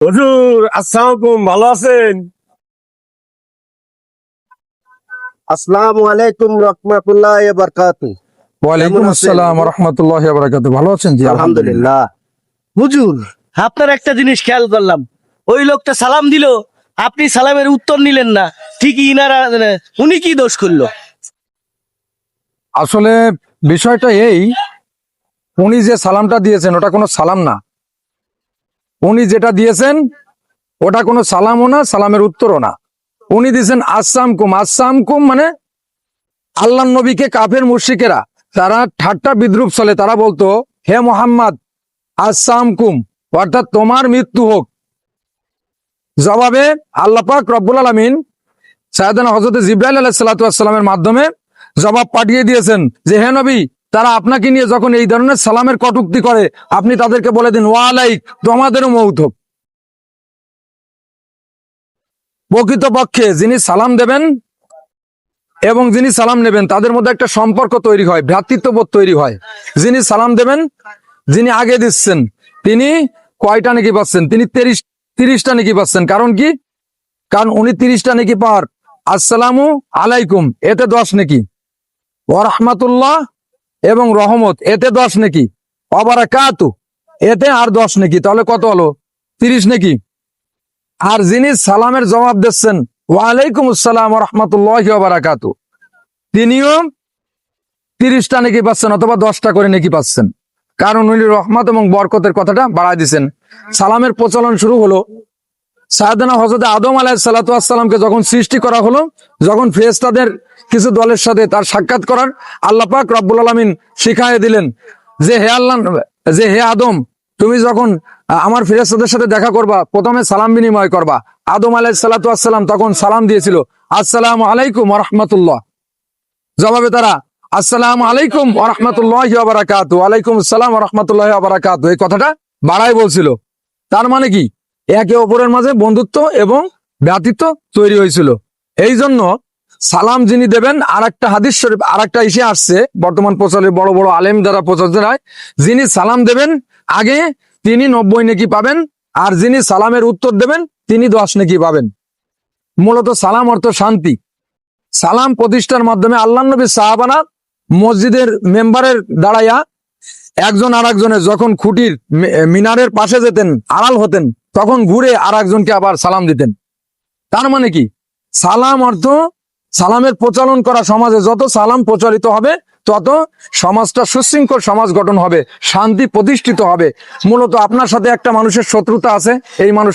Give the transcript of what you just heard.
হুজুর আসসালামু আলাইকুম, ভালো আছেন? আসসালামু আলাইকুম রহমতুল্লাহ বারাকাতুহু। ওয়ালাইকুম কেমন আছেন? আসসালাম ওয়া রাহমাতুল্লাহি ওয়া বারাকাতুহু। ভালো আছেন? জি আলহামদুলিল্লাহ। আলহামদুলিল্লাহ। হুজুর, আপনার একটা জিনিস খেয়াল করলাম, ওই লোকটা সালাম দিল, আপনি সালামের উত্তর নিলেন না। ঠিকই ইনারা উনি কি দোষ করলো? আসলে বিষয়টা এই, উনি যে সালামটা দিয়েছেন ওটা কোনো সালাম না। উনি যেটা দিয়েছেন ওটা কোনো সালামও না, সালামের উত্তরও না। উনি দিয়েছেন আসসামকুম। আসসামকুম মানে আল্লাহর নবীকে কাফের মুশরিকেরা তারা ঠাট্টা বিদ্রুপ চলে, তারা বলতো হে মোহাম্মদ আসসামকুম, অর্থাৎ তোমার মৃত্যু হোক। জবাবে আল্লাহ পাক রব্বুল আলামিন সাইয়েদনা হযরত জিবরাইল আলাইহিস সালাতু ওয়াস সালামের মাধ্যমে জবাব পাঠিয়ে দিয়েছেন যে হে নবী, তারা আপনাকে নিয়ে যখন এই ধরনের সালামের কটূক্তি করে আপনি তাদেরকে বলে দিন ওয়ালাইক, তোমাদেরও মউত হোক। প্রকৃতপক্ষে যিনি সালাম দেবেন এবং যিনি সালাম নেবেন তাদের মধ্যে একটা সম্পর্ক তৈরি হয়, ভ্রাতৃত্ববোধ তৈরি হয়। যিনি সালাম দেবেন, যিনি আগে দিচ্ছেন, তিনি কয়টা নেকি পাচ্ছেন? তিনি 30টা নেকি পাচ্ছেন। কারণ কি? কারণ উনি 30টা নেকি পাওয়ার আসসালামু আলাইকুম এতে 10 নেকি, ওয়া রাহমাতুল্লাহ এবং রহমত এতে 10 নেকি, ওয়া বারাকাতু এতে আর 10 নেকি, তাহলে কত হলো? 30 নেকি। আর যিনি সালামের জবাব দিচ্ছেন ওয়ালাইকুম আসসালাম ওয়া রাহমাতুল্লাহি ওয়া বারাকাতু, তিনিও 30টা নেকি পাচ্ছেন অথবা 10টা করে নেকি পাচ্ছেন। কারণ উনি রহমত এবং বরকতের কথাটা বাড়ায় দিচ্ছেন। সালামের প্রচলন শুরু হলো সাইয়েদনা হযরত আদম আলাইহিস সালাতু ওয়াস সালামকে যখন সৃষ্টি করা হলো, যখন ফেরেশতাদের কিছু দলের সাথে তার সাক্ষাৎ করার আল্লাহ পাক রব্বুল আলামিন শিখাইয়ে দিলেন যে হে আল্লাহ, যে হে আদম, তুমি যখন আমার ফেরেশতাদের সাথে দেখা করবা প্রথমে সালাম বিনিময় করবা। আদম আলাইহিস সালাতু ওয়াস সালাম তখন সালাম দিয়েছিল আসসালামু আলাইকুম ওয়া রাহমাতুল্লাহ। জবাবে তারা আসসালামু আলাইকুম ওয়া রাহমাতুল্লাহি ওয়া বারাকাতুহু, ওয়া আলাইকুম আসসালাম ওয়া রাহমাতুল্লাহি ওয়া বারাকাতুহু, এই কথাটা বাড়াই বলছিল। তার মানে কি? একে অপরের মাঝে বন্ধুত্ব এবং ভ্রাতৃত্ব তৈরি হয়েছিল। এই জন্য সালাম যিনি দেবেন, আর একটা হাদিস শরীফ আর একটা ইসে আসছে বর্তমান প্রচলিত বড় বড় আলেম দ্বারা প্রচারিত হয়, যিনি সালাম দেবেন আগে তিনি 90 নেকি পাবেন, আর যিনি সালামের উত্তর দেবেন তিনি 10 নেকি পাবেন। মূলত সালাম অর্থ শান্তি। সালাম প্রতিষ্ঠার মাধ্যমে আল্লাহ নবী সাহাবানা মসজিদের মেম্বারের দাঁড়াইয়া একজন আর একজনের যখন খুঁটির মিনারের পাশে যেতেন, আড়াল হতেন, তখন ঘুরে আর একজনকে আবার সালাম দিতেন। তার মানে কি? সালাম অর্থ সালামের প্রচলন করা। সমাজে যত সালাম প্রচলিত হবে তত সমাজটা সুশৃঙ্খল সমাজ গঠন হবে, শান্তি প্রতিষ্ঠিত হবে। মূলত আপনার সাথে একটা মানুষের শত্রুতা আছে, এই মানুষ